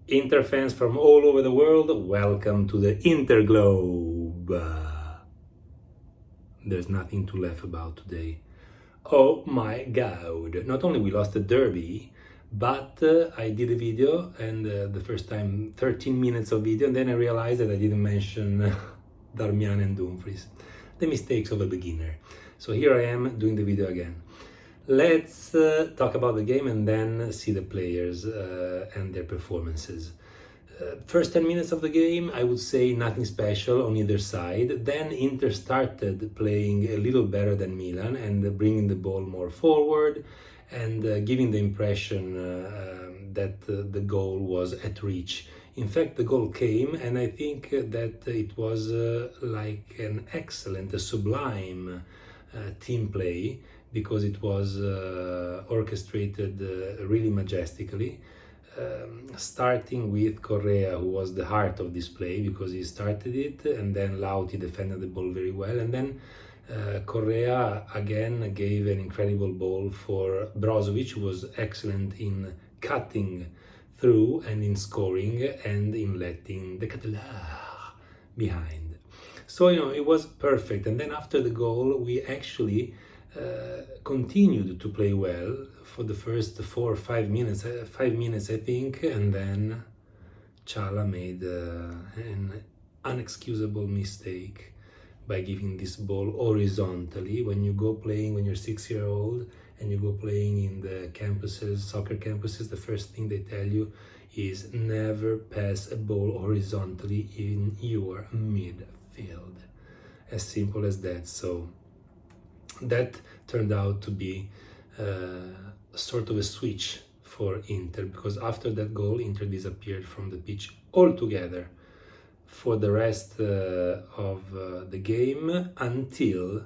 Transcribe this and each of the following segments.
Inter fans from all over the world, welcome to the Interglobe. There's nothing to laugh about today. Oh my god, not only we lost the derby, but I did a video and the first time 13 minutes of video, and then I realized that I didn't mention Darmian and Dumfries. The mistakes of a beginner. So here I am doing the video again. Let's talk about the game and then see the players and their performances. First 10 minutes of the game, I would say nothing special on either side. Then Inter started playing a little better than Milan and bringing the ball more forward and giving the impression that the goal was at reach. In fact, the goal came, and I think that it was like an excellent, a sublime team play, because it was orchestrated really majestically, starting with Correa, who was the heart of this play because he started it, and then Lauti defended the ball very well, and then Correa again gave an incredible ball for Brozovic, who was excellent in cutting through and in scoring and in letting the Catalan behind. So, it was perfect. And then after the goal, we actually continued to play well for the first 4 or 5 minutes, 5 minutes I think, and then Chala made an unexcusable mistake by giving this ball horizontally. When you go playing, when you're 6-year-old and you go playing in the campuses, soccer campuses, the first thing they tell you is never pass a ball horizontally in your midfield. As simple as that. So that turned out to be sort of a switch for Inter, because after that goal, Inter disappeared from the pitch altogether for the rest of the game, until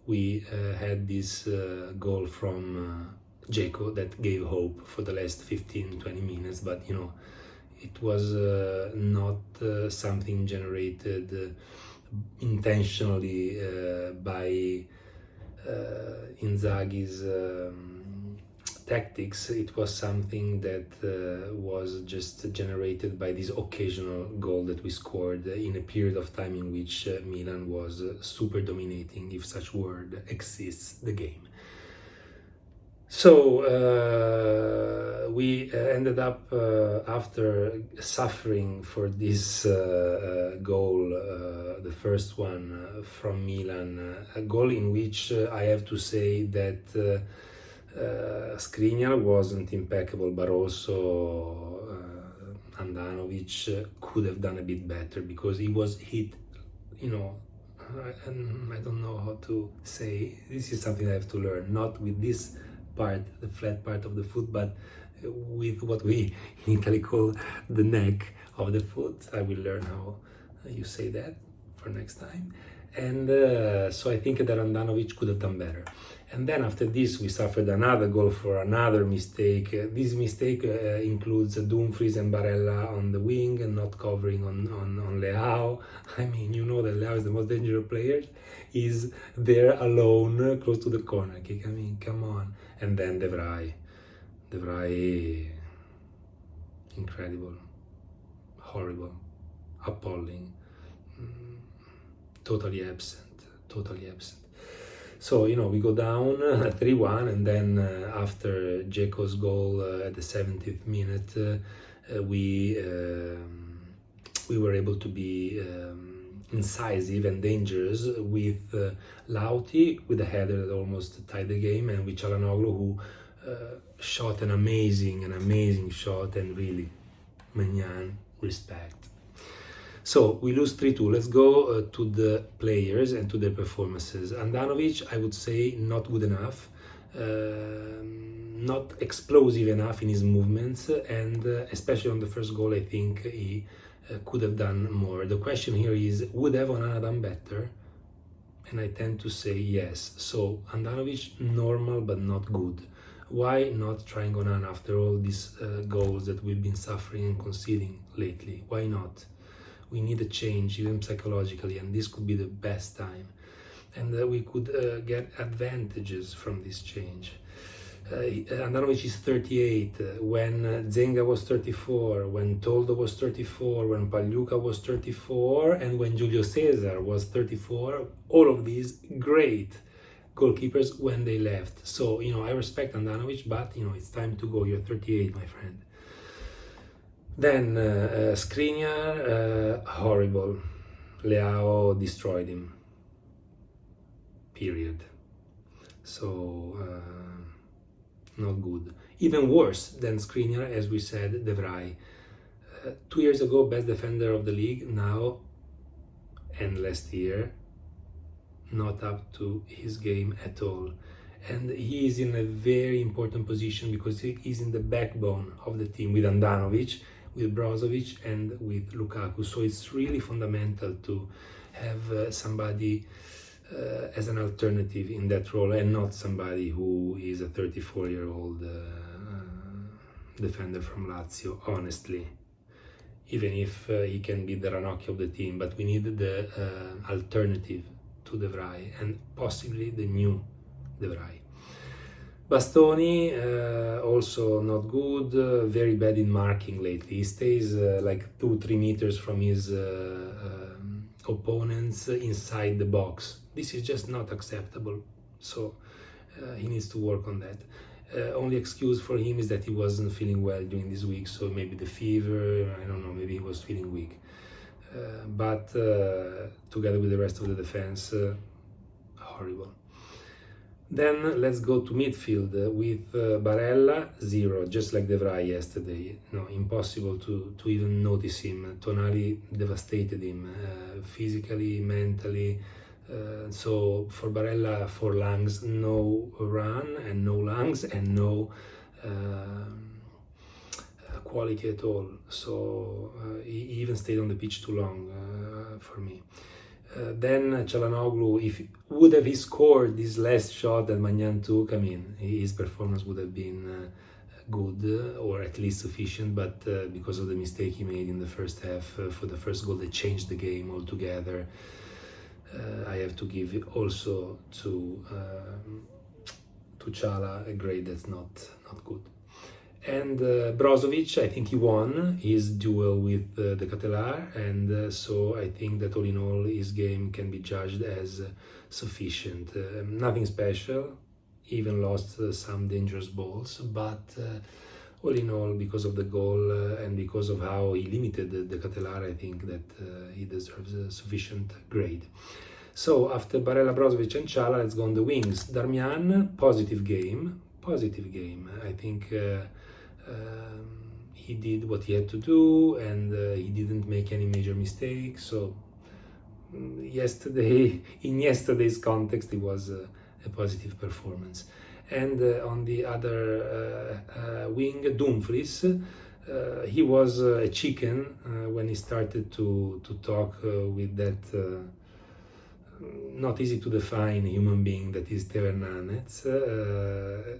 we had this goal from Dzeko that gave hope for the last 15-20 minutes. But it was not something generated intentionally by Inzaghi's tactics. It was something that was just generated by this occasional goal that we scored in a period of time in which Milan was super dominating, if such word exists, the game. So we ended up, after suffering for this goal, the first one from Milan, a goal in which I have to say that Skriniar wasn't impeccable, but also Handanovic could have done a bit better, because he was hit, and I don't know how to say, this is something I have to learn, not with this part, the flat part of the foot, but with what we in Italy call the neck of the foot. I will learn how you say that for next time. And so I think that Handanovic could have done better. And then after this, we suffered another goal for another mistake. This mistake includes Dumfries and Barella on the wing and not covering on Leao. I mean, that Leao is the most dangerous player. He's there alone, close to the corner kick. I mean, come on. And then De Vrij, incredible, horrible, appalling, totally absent. So, we go down 3-1, and then after Dzeko's goal at the 70th minute, we were able to be incisive and dangerous with Lauti, with a header that almost tied the game, and with Çalhanoğlu, who shot an amazing shot, and really, Magnan, respect. So we lose 3-2. Let's go to the players and to their performances. Handanovic, I would say, not good enough, not explosive enough in his movements, and especially on the first goal, I think he could have done more. The question here is, would have Onana done better? And I tend to say yes. So Handanovic, normal but not good. Why not trying Onana after all these goals that we've been suffering and conceding lately? Why not? We need a change, even psychologically, and this could be the best time. And we could get advantages from this change. Andanovic is 38, when Zenga was 34, when Toldo was 34, when Pagliuca was 34, and when Julio Cesar was 34, all of these great goalkeepers when they left. So, I respect Andanovic, but, it's time to go. You're 38, my friend. Then Skriniar, horrible. Leao destroyed him. Period. So, not good. Even worse than Skriniar, as we said, De Vrij. 2 years ago, best defender of the league. Now, and last year, not up to his game at all. And he is in a very important position because he is in the backbone of the team with Andanovic, with Brozovic, and with Lukaku. So it's really fundamental to have somebody as an alternative in that role, and not somebody who is a 34-year-old defender from Lazio, honestly. Even if he can be the Ranocchio of the team, but we need the alternative to De Vrij, and possibly the new De Vrij. Bastoni, also not good, very bad in marking lately. He stays like 2-3 meters from his opponents inside the box. This is just not acceptable, so he needs to work on that. Only excuse for him is that he wasn't feeling well during this week, so maybe the fever, I don't know, maybe he was feeling weak. But together with the rest of the defense, horrible. Then let's go to midfield with Barella, 0, just like De Vrij yesterday. No, impossible to even notice him. Tonali devastated him physically, mentally. So for Barella, 4 lungs, no run, and no lungs, and no quality at all. So he even stayed on the pitch too long for me. Then Çalhanoğlu, if would have he scored this last shot that Maignan took, I mean, his performance would have been good, or at least sufficient, but because of the mistake he made in the first half for the first goal that changed the game altogether, I have to give it also to Çalha a grade that's not good. And Brozovic, I think he won his duel with the Catelar, and so I think that all in all his game can be judged as sufficient. Nothing special, even lost some dangerous balls, but all in all, because of the goal and because of how he limited the Catelar, I think that he deserves a sufficient grade. So after Barella, Brozovic and Çalha, let's go on the wings. Darmian, positive game. I think he did what he had to do, and he didn't make any major mistakes. So in yesterday's context, it was a positive performance. And on the other wing, Dumfries, he was a chicken when he started to talk with that not easy to define human being that is Teo Hernandez,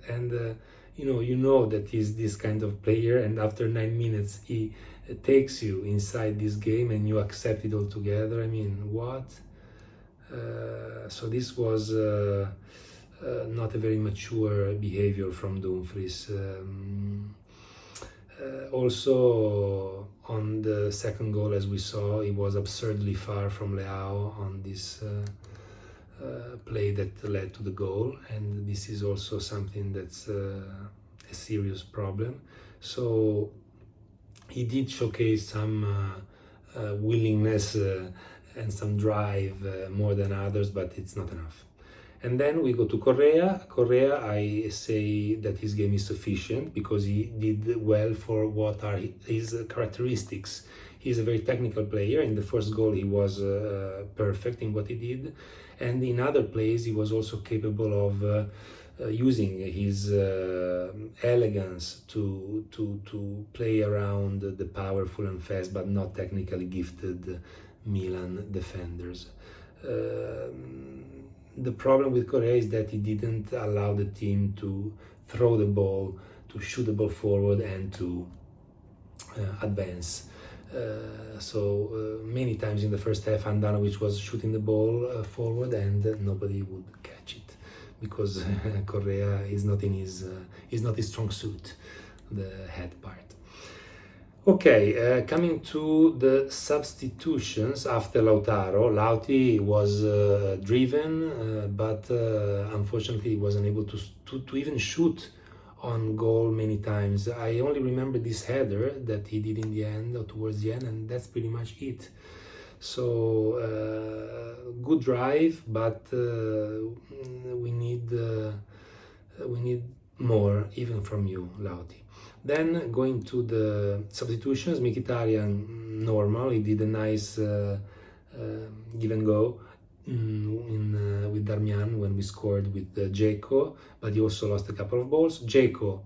and you know that he's this kind of player, and after 9 minutes he takes you inside this game and you accept it altogether. I mean, what? So this was not a very mature behavior from Dumfries. Also on the second goal, as we saw, he was absurdly far from Leao on this play that led to the goal, and this is also something that's a serious problem. So he did showcase some willingness and some drive more than others, but it's not enough. And then we go to Correa. Correa, I say that his game is sufficient because he did well for what are his characteristics. He's a very technical player. In the first goal, he was perfect in what he did. And in other plays, he was also capable of using his elegance to play around the powerful and fast, but not technically gifted Milan defenders. The problem with Correa is that he didn't allow the team to throw the ball, to shoot the ball forward, and to advance. So many times in the first half, Handanovic was shooting the ball forward and nobody would catch it. because Correa is not his strong suit, the head part. Okay, coming to the substitutions after Lautaro, Lauti was driven, but unfortunately he wasn't able to even shoot on goal many times. I only remember this header that he did in the end, or towards the end, and that's pretty much it. So good drive, but we need more even from you, Lauti. Then going to the substitutions, Mkhitaryan normal. He did a nice give and go with Darmian when we scored with Dzeko, but he also lost a couple of balls. Dzeko,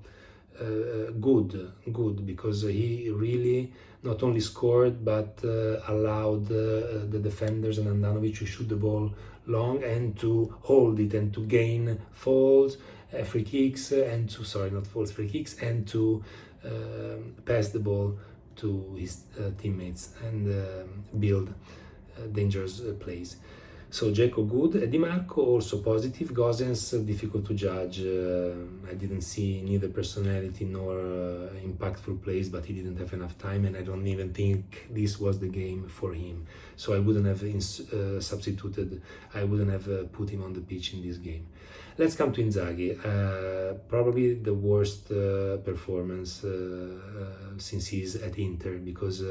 good, because he really not only scored but allowed the defenders and Andanovic to shoot the ball long and to hold it and to gain falls, free kicks, and to free kicks, and to pass the ball to his teammates and build dangerous plays. So Dzeko good, Di Marco also positive. Gosens difficult to judge. I didn't see neither personality nor impactful plays, but he didn't have enough time, and I don't even think this was the game for him. So I wouldn't have substituted. I wouldn't have put him on the pitch in this game. Let's come to Inzaghi. Probably the worst performance since he's at Inter, because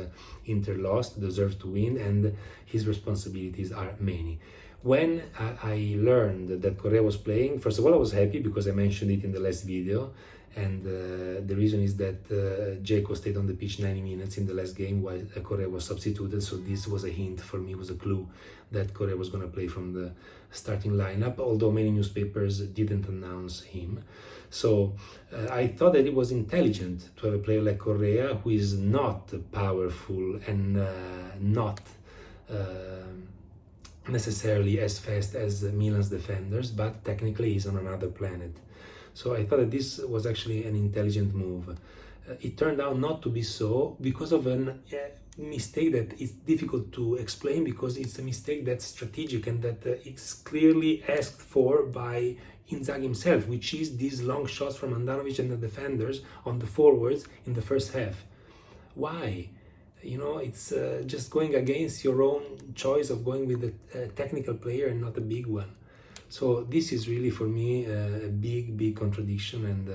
Inter lost, deserved to win, and his responsibilities are many. When I learned that Correa was playing, first of all, I was happy because I mentioned it in the last video, and the reason is that Dzeko stayed on the pitch 90 minutes in the last game while Correa was substituted, so this was a hint for me, was a clue that Correa was going to play from the starting lineup, although many newspapers didn't announce him. So I thought that it was intelligent to have a player like Correa, who is not powerful and not necessarily as fast as Milan's defenders, but technically he's on another planet. So I thought that this was actually an intelligent move. It turned out not to be so because of a mistake that is difficult to explain, because it's a mistake that's strategic and that it's clearly asked for by Inzaghi himself, which is these long shots from Andanovic and the defenders on the forwards in the first half. Why? You know, it's just going against your own choice of going with a technical player and not a big one. So this is really, for me, a big contradiction, and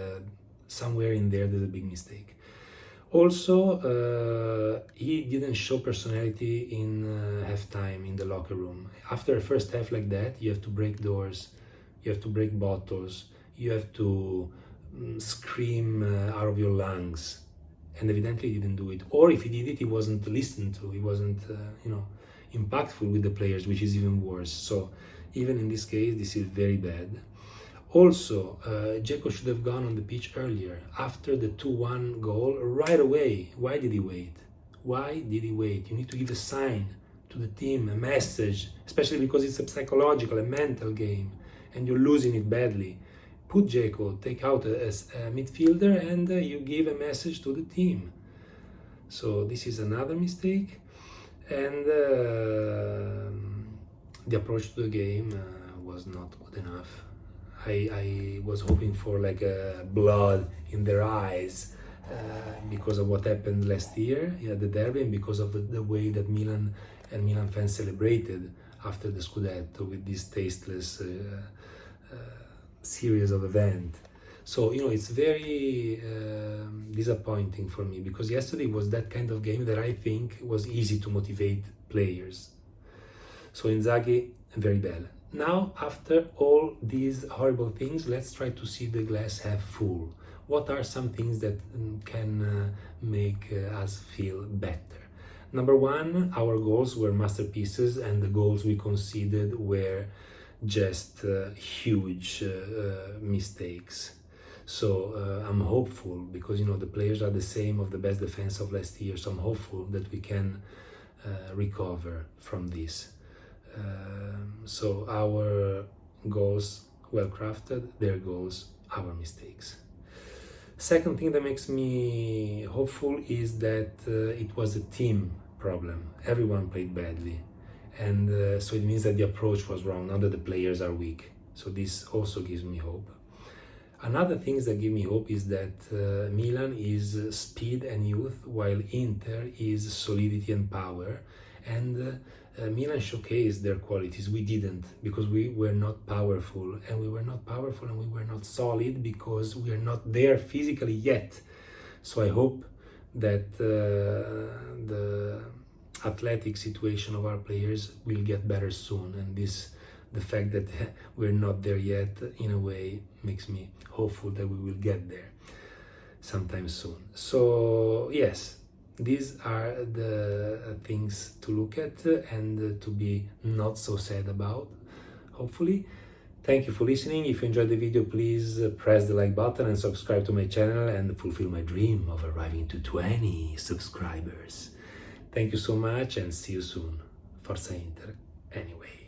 somewhere in there there's a big mistake. Also, he didn't show personality in halftime in the locker room. After a first half like that, you have to break doors, you have to break bottles, you have to scream out of your lungs, and evidently he didn't do it. Or if he did it, he wasn't listened to, he wasn't impactful with the players, which is even worse. So even in this case, this is very bad. Also, Dzeko should have gone on the pitch earlier, after the 2-1 goal, right away. Why did he wait? Why did he wait? You need to give a sign to the team, a message, especially because it's a psychological, a mental game, and you're losing it badly. Put Dzeko, take out a midfielder, and you give a message to the team. So this is another mistake. And the approach to the game was not good enough. I was hoping for like a blood in their eyes because of what happened last year at the derby, and because of the way that Milan and Milan fans celebrated after the Scudetto with this tasteless series of events. So, it's very disappointing for me, because yesterday was that kind of game that I think was easy to motivate players. So Inzaghi, very bad. Now, after all these horrible things, let's try to see the glass half full. What are some things that can make us feel better? Number one, our goals were masterpieces, and the goals we conceded were just huge mistakes. So I'm hopeful, because the players are the same of the best defense of last year, so I'm hopeful that we can recover from this. So our goals well crafted, their goals our mistakes. Second thing that makes me hopeful is that it was a team problem. Everyone played badly, and so it means that the approach was wrong, not that the players are weak. So this also gives me hope. Another things that give me hope is that Milan is speed and youth, while Inter is solidity and power. And Milan showcased their qualities. We didn't, because we were not powerful, and we were not powerful and we were not solid because we are not there physically yet. So I hope that the athletic situation of our players will get better soon, and the fact that we're not there yet, in a way, makes me hopeful that we will get there sometime soon. So yes, these are the things to look at and to be not so sad about, hopefully. Thank you for listening. If you enjoyed the video, please press the like button and subscribe to my channel and fulfill my dream of arriving to 20 subscribers. Thank you so much and see you soon. Forza Inter, anyway.